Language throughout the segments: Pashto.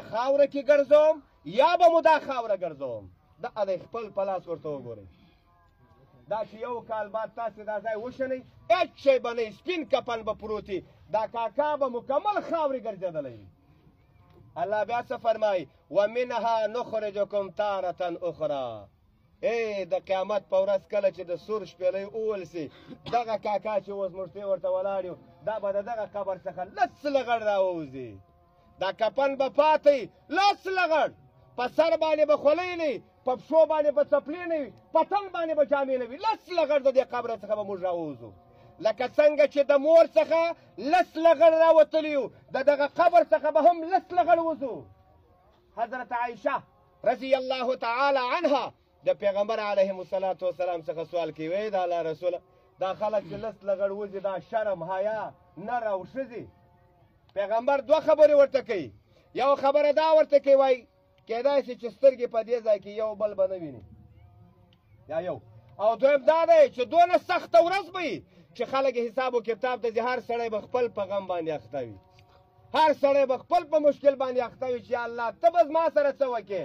خاوره کې ګرځوم یا به مو دا خاوره ګرځوم. دا د خپل په لاس ورته وګورئ. دا چې یو کال بعد تاسې دا ځای وشنئ هېڅ شی به نه سپین کفن به پروت وي. دا کاکا به مکمل خاورې ګرځېدلی وي. الله بیا څه فرمایي ومنها نخرجکم تارة اخرى. د قیامت په ورځ کله چې د سور شپېلۍ وول سي دغه کاکا چې اوس موږ ورته ولاړ یو دا به د دغه قبر څخه لس لغړ راووځي. دا کفن به پاتې لس لغړ په سر باندې به خولۍ نه وي په پښو باندې به څپلۍ نه وي په تن باندې به جامې نه وي. لس لغړ د دې قبره څخه به موږ راووځو لکه څنګه چې د مور څخه لس لغړ راوتلي یو د دغه قبر څخه به هم لس لغړ وځو. حضرت عایشه رضی الله تعالی عنها د پیغمبر علیه الصلاة والسلام څخه سوال کوي وی د الله رسوله دا خلک چې لس لغړ وځي دا شرم حیا نر او ښځې. پیغمبر دوه خبرې ورته کوي. یو خبره دا ورته کوي وایي کیدای شي چې سترګې په دې ځای کې یو بل به نه ویني یا یو او دویم دا دی چې دونه سخته ورځ به وي چې خلک حساب و کتاب ته ځي. هر سړی به خپل په غم باندې اخته وي. هر سړی به خپل په مشکل باندې اخته وي چې الله ته به زما سره څه وکړې.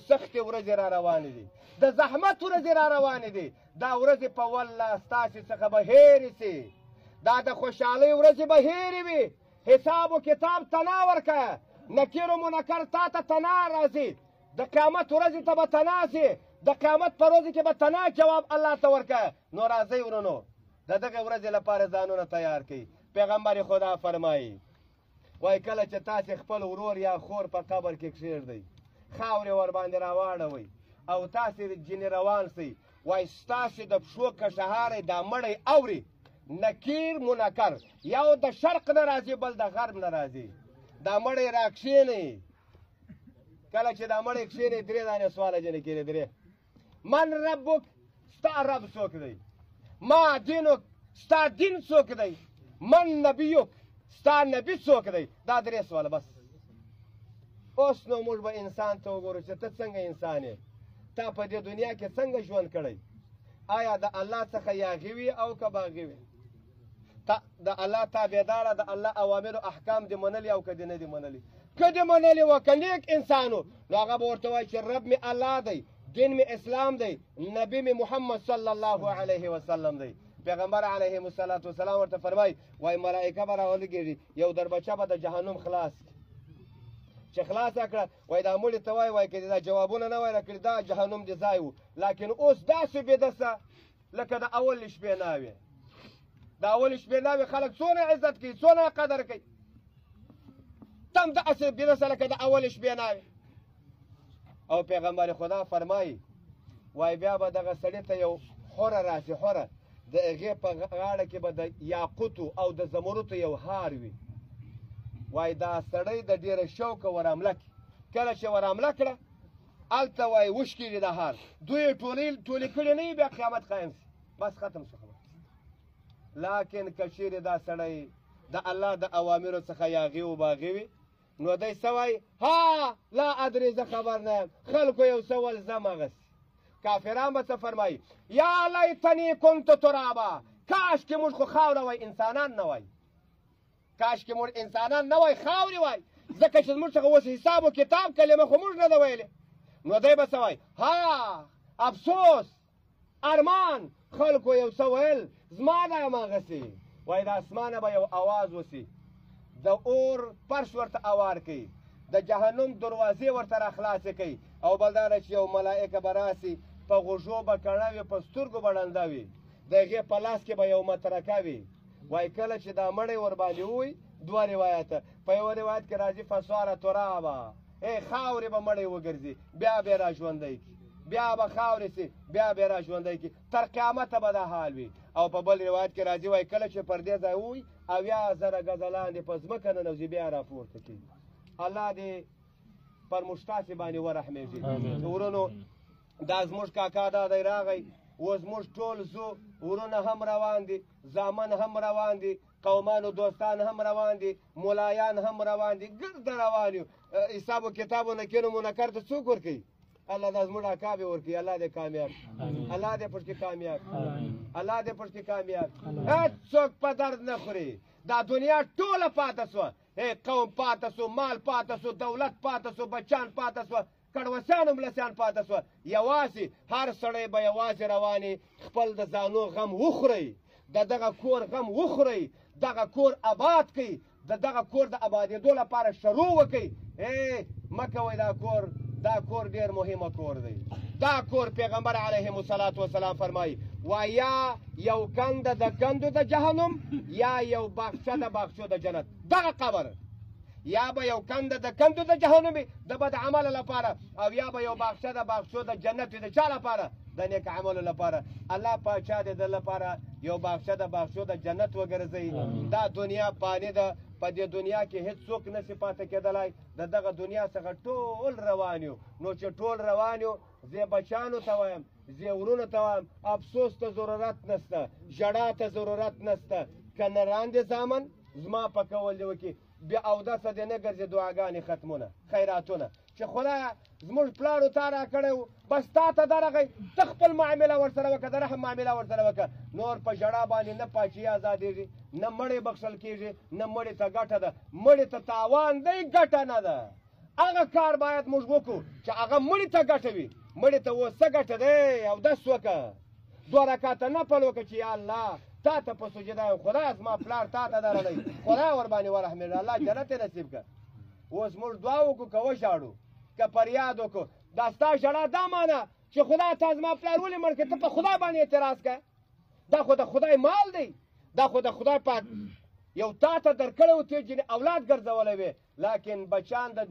سختې ورځې را روانې دي د زحمت ورځې را روانې دي. دا ورځې په والله ستاسې څخه به هېرې سي. دا د خوشحالۍ ورځې به هېرې وي. حساب و کتاب تنا ورکه نکیر و منکر تا ته تنا راځي. د قیامت ورځې ته به تنا سي. د قیامت په ورځې کې به تنا جواب الله ته ورکه. نو راځئ ورونو د دغه ورځې لپاره ځانونه تیار کړئ. پیغمبر خدا فرمایي وایي کله چې تاسې خپل ورور یا خور په قبر کې کښېږدئ خاورې ورباندې راواړوئ او تاسې ځینې روان سئ وایي ستاسې د پښو کشهاری دا مړی اوري نکیر منکر یو د شرق نه راځي بل د غرب نه راځي. دا مړی را کښېنئ. کله چې دا مړی کښېنئ درې دانې سواله جنې کېدې درې من ربک ستا رب څوک دی. ما دینک ستا دین څوک دی. من نبیک ستا نبی څوک دی. دا درې سواله بس. اوس نو موږ به انسان ته وګورو چې ته څنګه انسان یې. تا په دې دنیا کې څنګه ژوند کړی. آیا د الله څخه یاغي وي او که باغي وي. د الله تابعداره د الله اوامر او احکام دې منلي او که دې نه دي منلي. که دې منلي وه که نیک انسان و نو هغه به ورته وایي چې رب مې الله دی دین مې اسلام دی نبی مې محمد صلی الله علیه وسلم دی. پیغمبر علیه الصلاة والسلام ورته فرمایي وایي ملائکه به راولګېږي یو دربچه به د جهنم خلاص چې خلاصه کړه وایي دا مړي ته وایي که دا جوابونه نه وای راکړي دا جهنم دې ځای و. لکن اوس داسې بېدسه لکه د اول شپې ناوې. د اول شپې ناوې خلک څونه عزت کوي څونه قدر کوي. تم داسې بېدسه لکه د اول شپې ناوې. او پیغمبر خدا فرمایي وایي بیا به دغه سړي ته یو خوره راسي. خوره د هغې په غاړه کې به د یاقوتو او د زمرودو یو هار وي. وایي دا سړی د ډېره شوقه ور حمله کړي. کله چې ور حمله کړه هلته وایي وشکېږي د هار. دوی ټولې کړي نه وي بیا قیامت قایم شي بس ختم شو خبره. لکن که چیرې دا سړی د الله د اوامرو څخه یاغي و باغي وي نو دی څه وایي ها لا ادري زه خبر نه یم خلکو یو څه ول ځم هغسې. کافران به څه فرمایي یا لیتنی کنت ترابا کاش کې موږ خو خاوره وای انسانان نه وای. کاش کې موږ انسانان نه وای خاورې وای ځکه چې زموږ څخه اوس حساب و کتاب کلمه خو موږ نه ده ویلې. نو دی به څه وایي ها افسوس ارمان خلکو یو څه ویل زما نه یم هغسې. وایي د اسمانه به یو اواز وسي د اور فرش ورته اوار کوي د جهنم دروازې ورته راخلاصې کوي او بل دا چې یو ملائکه به راسي په غوږو به کڼه وي په سترګو به ړنده وي د هغې په لاس کې به یو مترکه وي. وایي کله چې دا مړی ورباندې ووي دوه روایته په یوه روایت کې راځي فصاره ترابه خاورې به مړی وګرځي بیا به یې را ژوندی کړي بیا به خاورې سي بیا به یې را ژوندی کړي تر قیامته به دا حال وي. او په بل روایت کې راځي وایي کله چې پر دې ځای ووي 80,000 ګزه لاندې په ځمکه ننوځي بیا راپورته کېږي. الله دې پر مشتاسې باندې ورحمېږي. ورونو دا زموږ کاکا دا دی راغی اوس موږ ټول ځو ورونه هم روان دي زامن هم روان دي قومان و دوستان هم روان دي ملایان هم روان دي ګرده روان یو. حساب و کتاب و نکیر و منکر ته څوک ورکوي الله دا زموږ اکا به ورکوي. الله دې کامیاب الله دې پټ کې کامیاب الله دې پټ کې کامیاب. هېڅ څوک په درد نه خوري دا دنیا ټوله پاته سوه قوم پاته سو مال پاته سو دولت پاته سو بچان پاته سوه کډوسیان ملسیان پاته سوه یوازې هر سړی به یوازې روانې خپل د ځانو غم وخورئ د دغه کور غم وخورئ دغه کور آباد کړئ د دغه کور د آبادېدو لپاره شروع وکړئ مه کوئ دا کور ډېر مهمه کور دی دا کور پیغمبر علیهم الصلاة والسلام فرمایي یا یو کنده د کندو د جهنم یا یو باغچه د باغچو د جنت دغه قبر یا به یو کنده د کندو د جهنم وي د بد عملو لپاره او یا به یو باغچه د باغچو د جنت وي د چا لپاره د نیک عملو لپاره الله پاک چا د ده لپاره یو باغچه د باغچو د جنت وګرځوي دا دنیا فاني ده په دې دنیا کې هیڅوک نشي پاتې کېدلی د دغه دنیا څخه ټول روان یو نو چې ټول روان یو زه بچانو ته وایم زه ورونو ته وایم افسوس ته ضرورت نشته ژړا ته ضرورت نشته که نه راندې زامن زما په کول دې وکړي بیا اودسه دې نه ګرځي دعاګانې ختمونه خیراتونه چې خدایه زموږ پلارو تا را کړی و بس تا ته درغی ته خپل معامله ورسره وکړه د رحم معامله ورسره وکړه نور په ژړا باندې نه پاچهي ازادېږي نه مړی بخښل کېږي نه مړي ته ګټه ده مړي ته تاوان دی ګټه نه ده هغه کار باید موږ وکړو چې هغه مړي ته ګټه وي مړي ته اوس څه ګټه دی اودس وکړه 2 رکعته نفل وکړه چې یا الله تا ته په سجده یم خدای زما پلار تا ته درغی خدای ورباندې ورحمېږي الله جنت یې نصیب کړه اوس موږ دعا وکړو که وژاړو که فریاد وکړو دا ستا ژړا دا مانه چې خدای تا زما پلار ولې مړ کړې ته په خدای باندې اعتراض کوې دا خو د خدای مال دی دا خو د خدای پاک یو تا ته درکړی و ته جنې اولاد ګرځولی وې لکن بچان د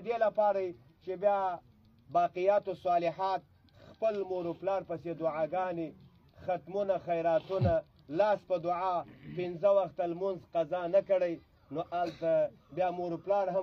دې لپاره چې بیا باقیات الصالحات خپل مور و پلار پسې دعاګانې ختمونه خیراتونه لاس په دعا 5 وخته لمونځ قضا نه کړی نو هلته بیا مور و پلار هم